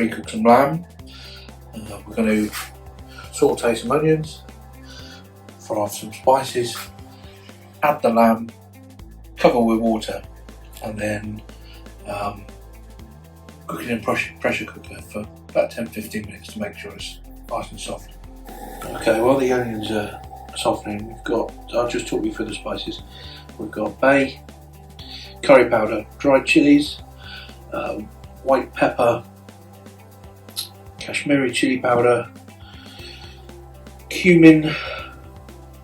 pre-cook some lamb. We're going to saute some onions, fry off some spices, add the lamb, cover with water, and then cook it in pressure cooker for about 10-15 minutes to make sure it's nice and soft. Okay, while the onions are softening, we've got, I'll just talk you through the spices. We've got bay, curry powder, dried chillies, white pepper, Kashmiri chili powder, cumin,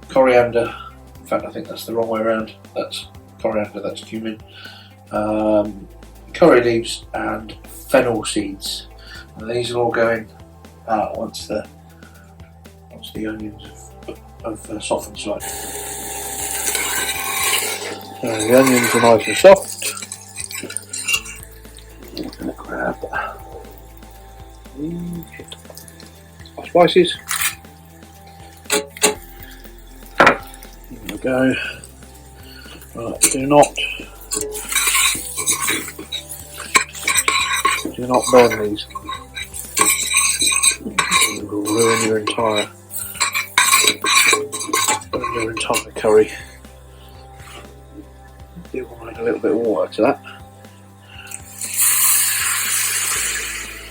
coriander. In fact, I think that's the wrong way around. That's coriander, that's cumin. Curry leaves and fennel seeds. And these are all going once the onions have softened slightly. So the onions are nice and soft. I'm going to grab our spices. Here we go. Right, do not burn these. It will ruin your entire curry. You will add a little bit of water to that.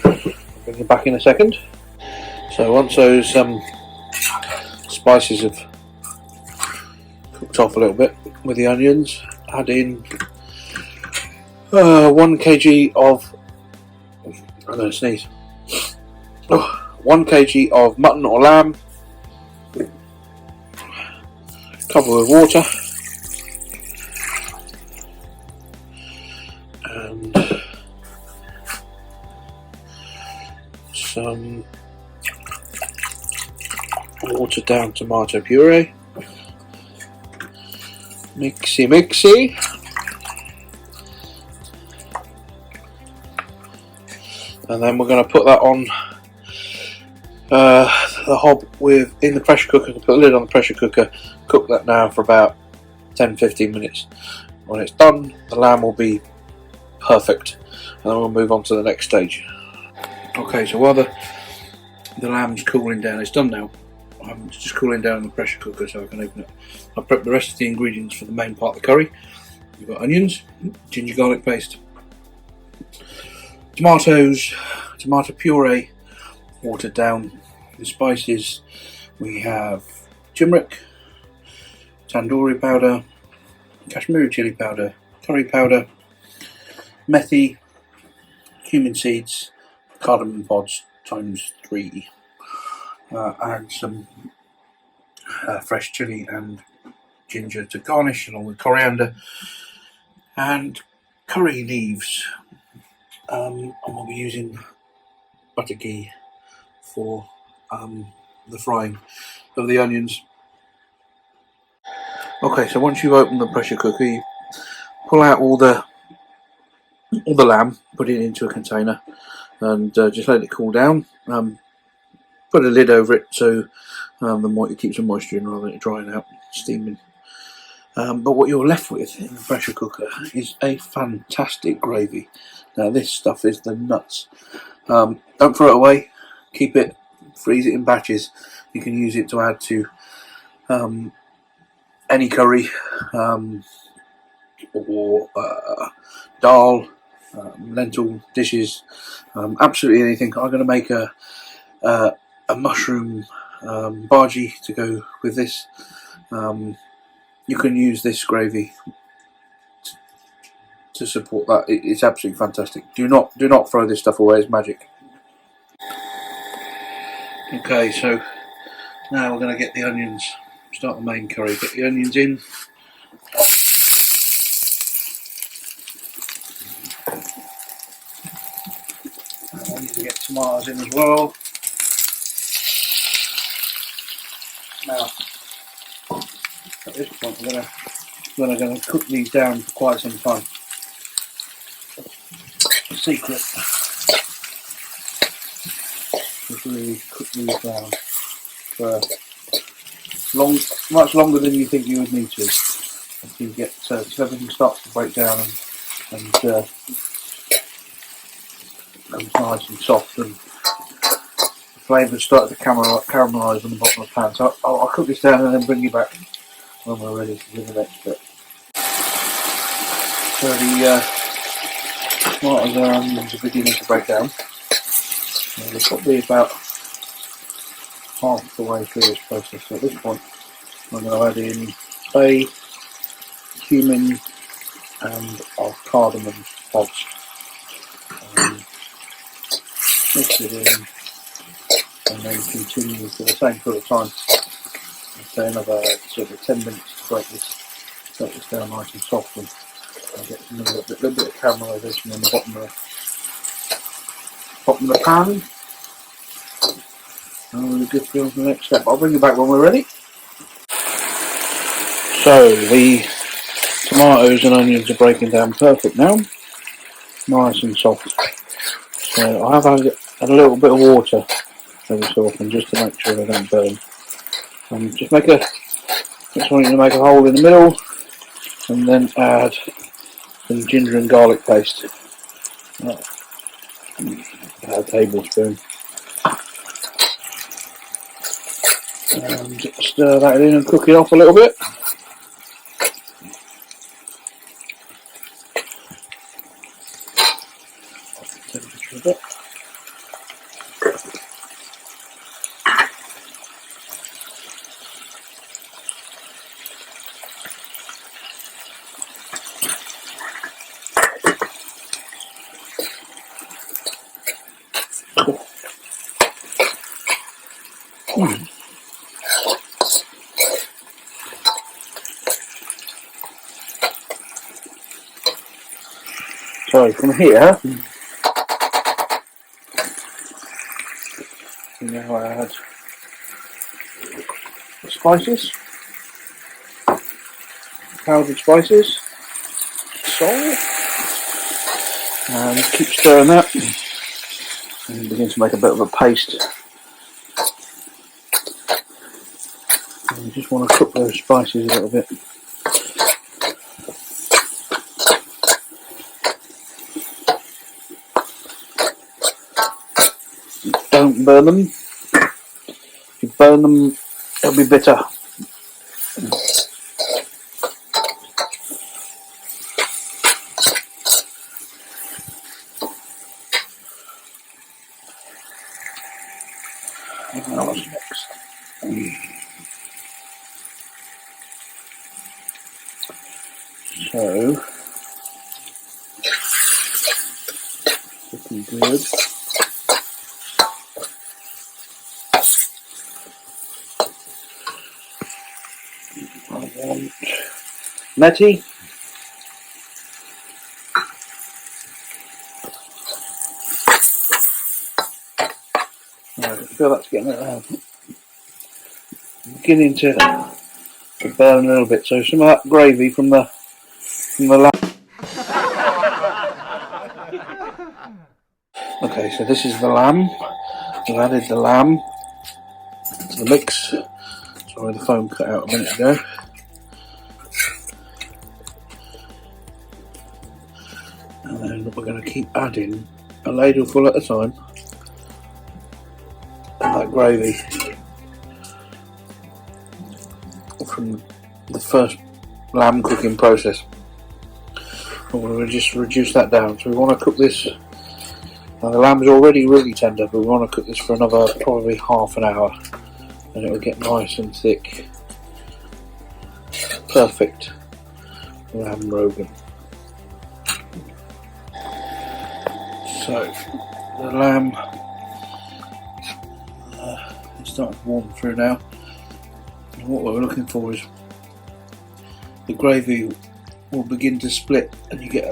I'll bring you back in a second. So once those spices have cooked off a little bit with the onions, add in 1 kg of, I'm going to sneeze, 1 kg of mutton or lamb, cover with water, and some watered down tomato puree. Mixy. And then we're going to put that on the hob in the pressure cooker. Put the lid on the pressure cooker, cook that now for about 10-15 minutes. When it's done, the lamb will be perfect, and then we'll move on to the next stage. Okay, so while the lamb's cooling down, it's done now. It's just cooling down in the pressure cooker, so I can open it. I've prepped the rest of the ingredients for the main part of the curry. We've got onions, ginger garlic paste, tomatoes, tomato puree, watered down. The spices, we have turmeric, tandoori powder, Kashmiri chili powder, curry powder, methi, cumin seeds, cardamom pods times 3. And some fresh chilli and ginger to garnish, along with coriander and curry leaves. And we'll be using butter ghee for the frying of the onions. Okay, so once you've opened the pressure cooker, you pull out all the lamb, put it into a container, and just let it cool down. Put a lid over it so it keeps the moisture in rather than it drying out, steaming. But what you're left with in the pressure cooker is a fantastic gravy. Now this stuff is the nuts. Don't throw it away, keep it, freeze it in batches. You can use it to add to any curry or dal, lentil dishes, absolutely anything. I'm going to make a mushroom bhaji to go with this. You can use this gravy to support that. It's absolutely fantastic. Do not throw this stuff away. It's magic. Okay, so now we're going to get the onions. Start the main curry. Get the onions in. I need to get tomatoes in as well. Now, at this point, we're going to cook these down for quite some time. Secret. Just really cook these down for much longer than you think you would need to. Until you get so everything starts to break down and becomes nice and soft, and the flavours start to caramelise on the bottom of the pan. So I'll cook this down and then bring you back when we're ready to do the next bit. So the tomatoes and onions are beginning to break down. We're probably about half the way through this process. So at this point, I'm going to add in bay, cumin, and our cardamom pods. Mix it in, and then continue for the same sort of time. I'd say another sort of 10 minutes to break this down nice and soft, and I'll get a little bit of caramelisation on the bottom of the pan. And we'll be good to go on to the next step. I'll bring you back when we're ready. So the tomatoes and onions are breaking down perfect now, nice and soft. So I have added a little bit of water every so often just to make sure they don't burn. Just want you to make a hole in the middle, and then add some ginger and garlic paste. About a tablespoon. And stir that in and cook it off a little bit. Temperature a bit. So from here, we now add the spices, powdered spices, salt, and keep stirring that, and begin to make a bit of a paste. And you just want to cook those spices a little bit. Don't burn them. If you burn them, it'll be bitter. Now what's next? So, looking good. I want nutty. I feel that's beginning to burn a little bit. So some of that gravy from the lamb. Okay, so this is the lamb. We've added the lamb to the mix. Sorry, the phone cut out a minute ago. And then we're going to keep adding a ladleful at a time of that gravy from the first lamb cooking process. I'm going to just reduce that down. So we want to cook this. Now the lamb's already really tender, but we want to cook this for another probably half an hour, and it will get nice and thick. Perfect lamb Rogan. So the lamb is starting to warm through now, and what we're looking for is the gravy will begin to split, and you get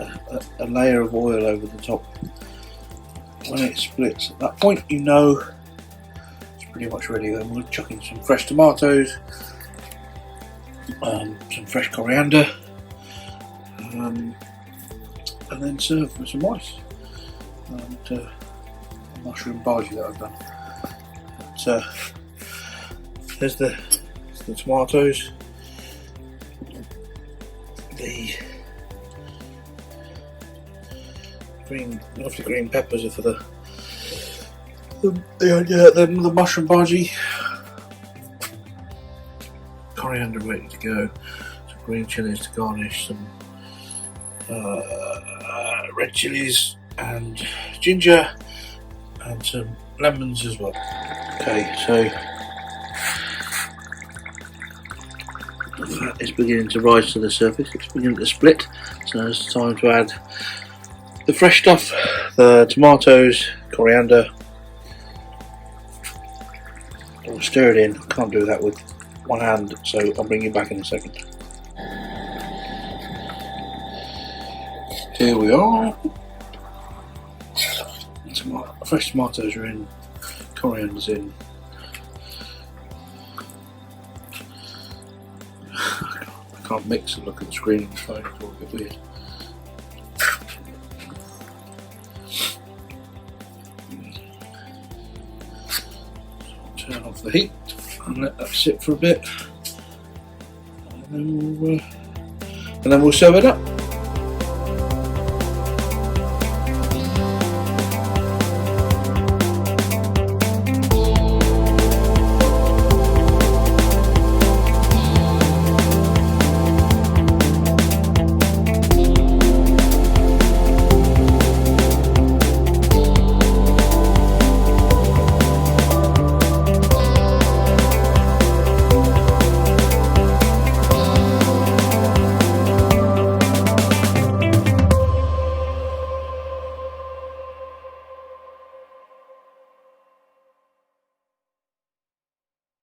a layer of oil over the top. When it splits at that point, you know it's pretty much ready. Then we'll chuck in some fresh tomatoes, some fresh coriander, and then serve with some rice and a mushroom bhaji that I've done. But, there's the tomatoes, the green peppers are for the Then the mushroom bhaji, coriander ready to go, some green chillies to garnish, some red chillies and ginger, and some lemons as well. Okay, so the fat is beginning to rise to the surface, it's beginning to split, so it's time to add the fresh stuff, the tomatoes, coriander. I'll stir it in. I can't do that with one hand, so I'll bring you back in a second. Here we are. Fresh tomatoes are in, coriander's in. I can't mix and look at the screen on the phone, it's all a bit weird. Turn off the heat and let that sit for a bit, and then we'll serve it up.